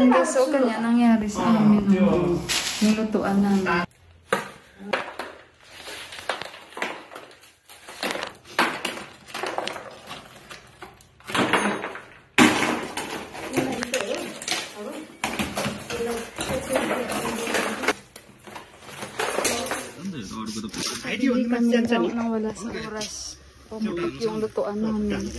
Ayan guys, so kanya nangyari sa amin. Yung lutuan namin. Hindi kami nang wala sa oras. Pumutok yung lutuan namin.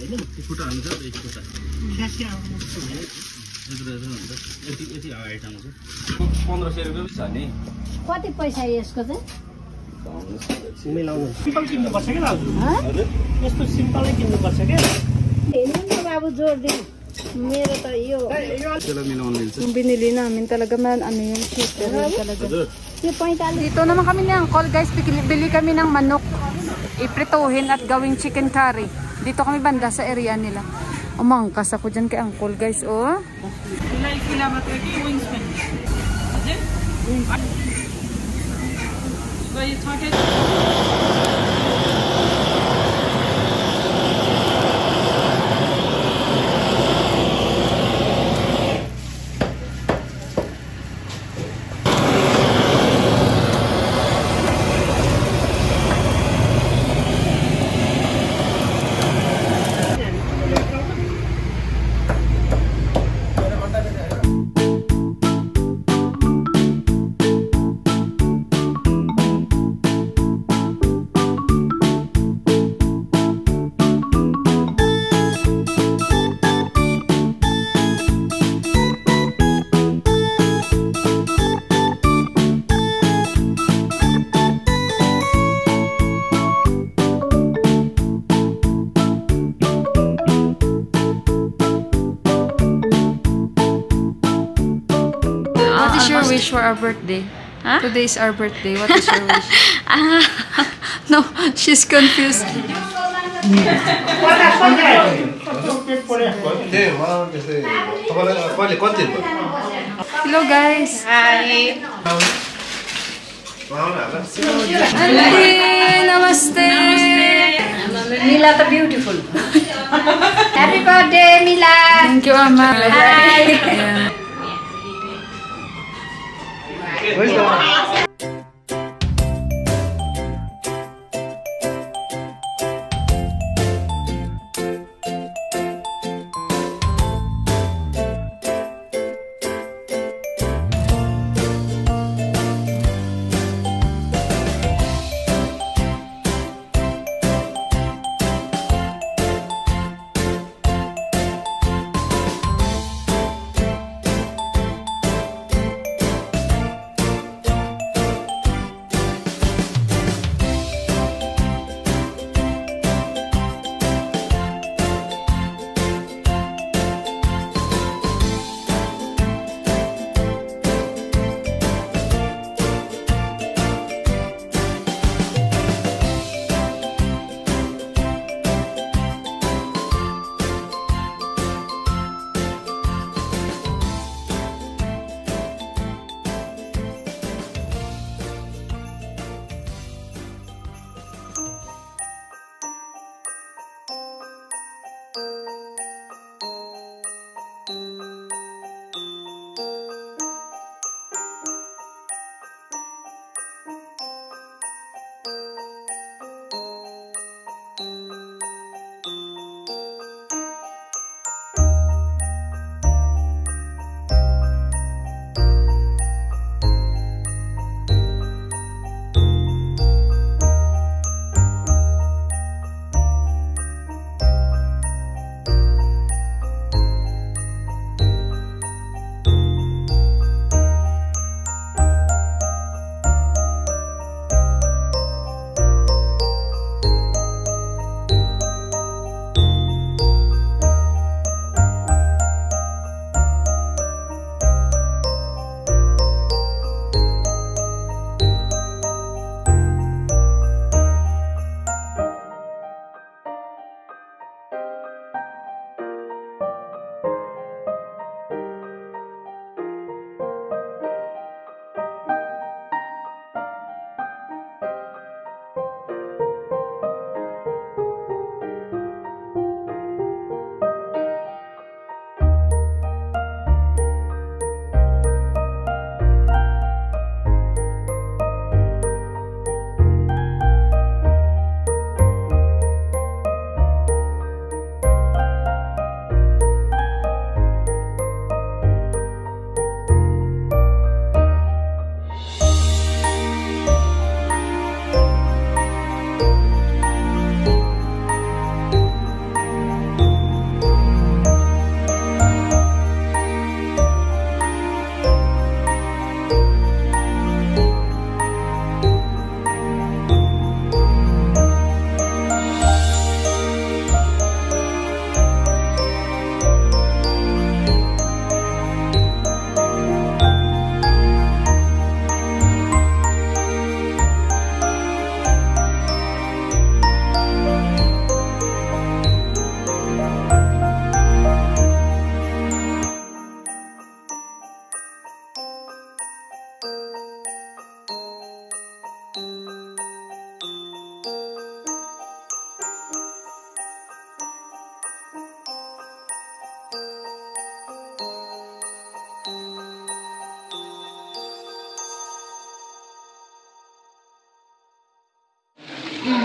कति पैसा यसको चाहिँ सिम्पल किन्नुपर्छ क्या दाजु यस्तो सिम्पलै किन्नुपर्छ क्या हेर्नु न बाबु जोड दिनु मेरो त यो Yung binili namin talaga man ano yung chicken talaga. Yo 45 Dito naman kami ng call guys, bili kami ng manok. Iprituhin at gawing chicken curry. Dito kami banda sa area nila. Umangkas ako dyan kay Uncle guys, oh. What is your wish for our birthday? Huh? Today is our birthday. What is your wish? No, she's confused. Hello guys. Hi. Auntie, namaste. Mila त beautiful. Happy birthday Mila. Thank you, Ama. Hi. Yeah.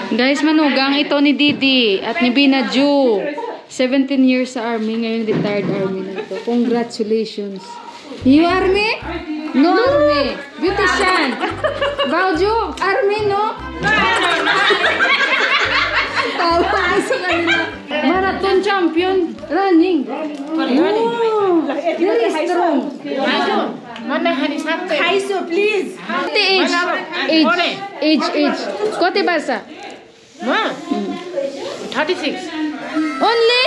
Guys, manugang ito ni Didi at ni Binaju. 17 years sa army, ngayon retired army na ito. Congratulations. You army? No army. Beautician. Bauju, army no? Tawa sa kanila. Marathon champion. Running. Oh, very strong. please. Age. Kote basa? 36. Only?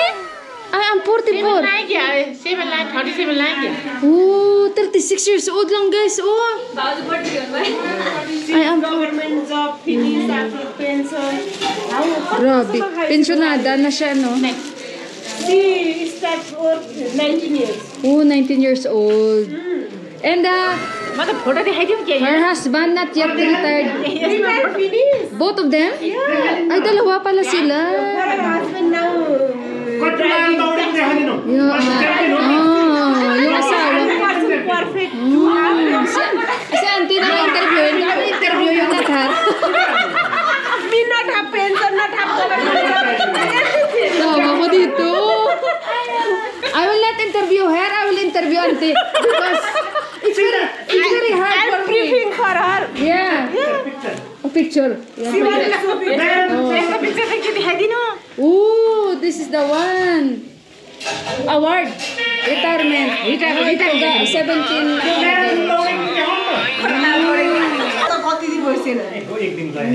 I am 44. 37 like. Oh, 36 years old lang guys. Oh. I am Government job finish after pension. grabe. Pensionada na siya, no? She starts work 19 years. Oh, 19 years old. And मतलब फोटो दिखाई दियो क्या her husband not yet retired. Retired finish. Both of them? Yeah. Ay, dalawa pala sila. Her husband now Katulang tawag niya halino. Yung asawa. perfect. Si auntie na interviewin. Kami interview yung lahat. Me not have pension, not have everything. Tawa ko dito. I will not interview her. I will interview auntie. Because it's very hard I'm for me. briefing for her. Yeah. A picture. Yeah. She wants to be picture picture दिखाई दिनो Ooh, this is the one. Award. Retirement. 17. एक दिन लाए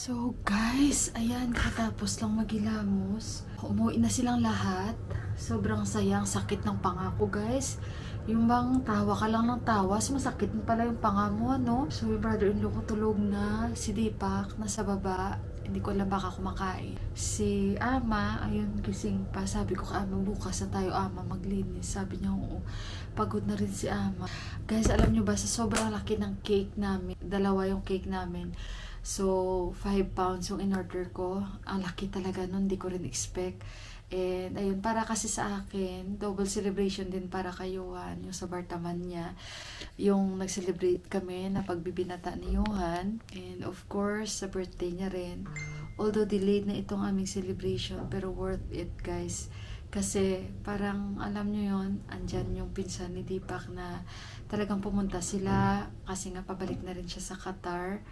So guys, ayan, katapos lang magilamos. Umuwi na silang lahat. Sobrang sayang, sakit ng pangako guys. Yung bang tawa ka lang ng tawa, masakit pala yung panga mo, no? So, yung brother-in-law ko tulog na, si Deepak nasa baba, hindi ko alam baka kumakain. Si Ama, ayun, gising pa. Sabi ko ka Ama, bukas na tayo Ama maglinis. Sabi niya, oo. Pagod na rin si Ama. Guys, alam nyo ba, sa sobrang laki ng cake namin, 2 yung cake namin. So, 5 pounds yung in-order ko. Ang laki talaga nun, hindi ko rin expect. And ayun, para kasi sa akin, double celebration din para kay Johan, yung sa Bartaman niya. Yung nag-celebrate kami na pagbibinata ni Johan. And of course, sa birthday niya rin. Although delayed na itong aming celebration, pero worth it guys. Kasi parang alam nyo yun, andyan yung pinsan ni Deepak na talagang pumunta sila kasi nga pabalik na rin siya sa Qatar.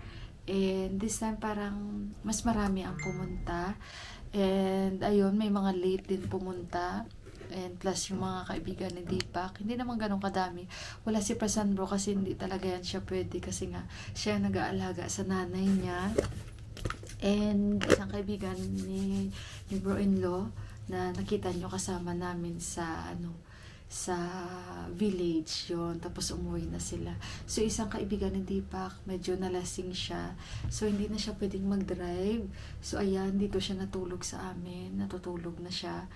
And this time parang mas marami ang pumunta. And ayun, may mga late din pumunta. And plus yung mga kaibigan ni Deepak, hindi naman ganun kadami. Wala si Prasan bro kasi hindi talaga yan siya pwede kasi nga siya nag-aalaga sa nanay niya. And isang kaibigan ni bro-in-law na nakita nyo kasama namin sa sa village yon, tapos umuwi na sila. So isang kaibigan ni Deepak, medyo nalasing siya, so hindi na siya pwedeng mag-drive. So ayan, dito siya natulog sa amin, natutulog na siya.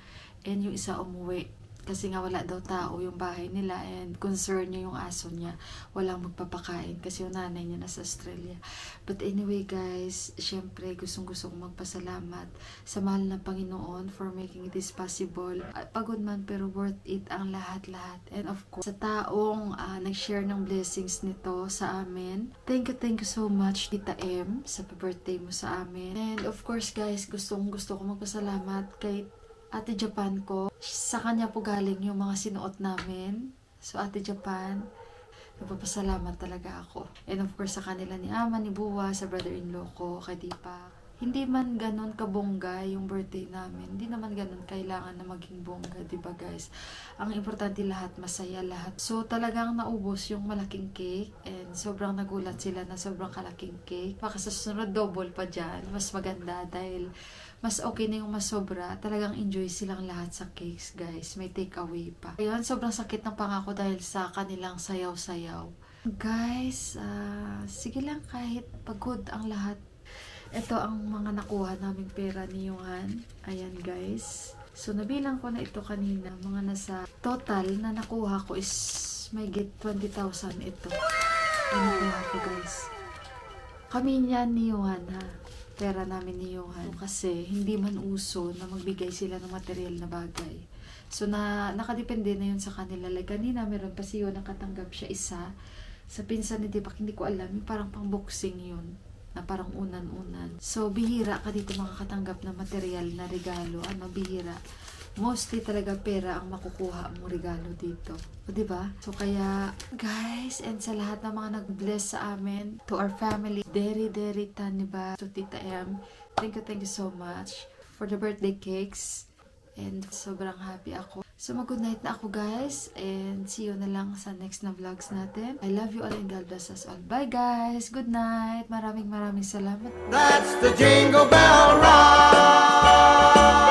And yung isa umuwi kasi nga wala daw tao yung bahay nila, and concern niya yung aso niya, walang magpapakain kasi yung nanay niya nasa Australia. But anyway guys, syempre gustong kong magpasalamat sa mahal na Panginoon for making this possible. Pagod man pero worth it ang lahat-lahat. And of course, sa taong nag-share ng blessings nito sa amin, thank you so much Tita M sa birthday mo sa amin. And of course guys, gusto ko magpasalamat kay Ate Japan ko. Sa kanya po galing yung mga sinuot namin. So Ate Japan, nagpapasalamat talaga ako. And of course sa kanila ni Ama, ni Buwa, sa brother-in-law ko, kay Deepak. Hindi man ganun kabongga yung birthday namin. Hindi naman ganun kailangan na maging bongga, diba guys? Ang importante lahat, masaya lahat. So talagang naubos yung malaking cake. And sobrang nagulat sila na sobrang kalaking cake. Baka sa sunod double pa dyan. Mas maganda dahil mas okay na yung mas sobra. Talagang enjoy silang lahat sa cakes guys. May take away pa. Ayun, sobrang sakit ng pangako dahil sa kanilang sayaw-sayaw. Guys, sige lang kahit pagod ang lahat. Ito ang mga nakuha naming pera ni Johan. Ayan guys. So nabilang ko na ito kanina. Mga nasa total na nakuha ko is may get 20,000 ito. Ang nakuha ko guys. Kami niyan ni Johan ha. Pera namin ni Johan. Kasi hindi man uso na magbigay sila ng material na bagay. So nakadepende na yun sa kanila. Like kanina meron pa si Johan nakatanggap siya isa. Sa pinsan ni Deepak, hindi ko alam. Parang pang boxing yun. Na parang unan-unan. So, bihira ka dito makakatanggap ng material na regalo. Bihira. Mostly talaga pera ang makukuha mong regalo dito. O, diba? So, kaya, guys, and sa lahat ng mga nag-bless sa amin, to our family, Deri Taniba, to Tita M, thank you so much for the birthday cakes. And sobrang happy ako. So mag-good night na ako guys. And see you na lang sa next na vlogs natin. I love you all and God bless us all. Bye guys. Good night. Maraming salamat. That's the Jingle Bell Rock.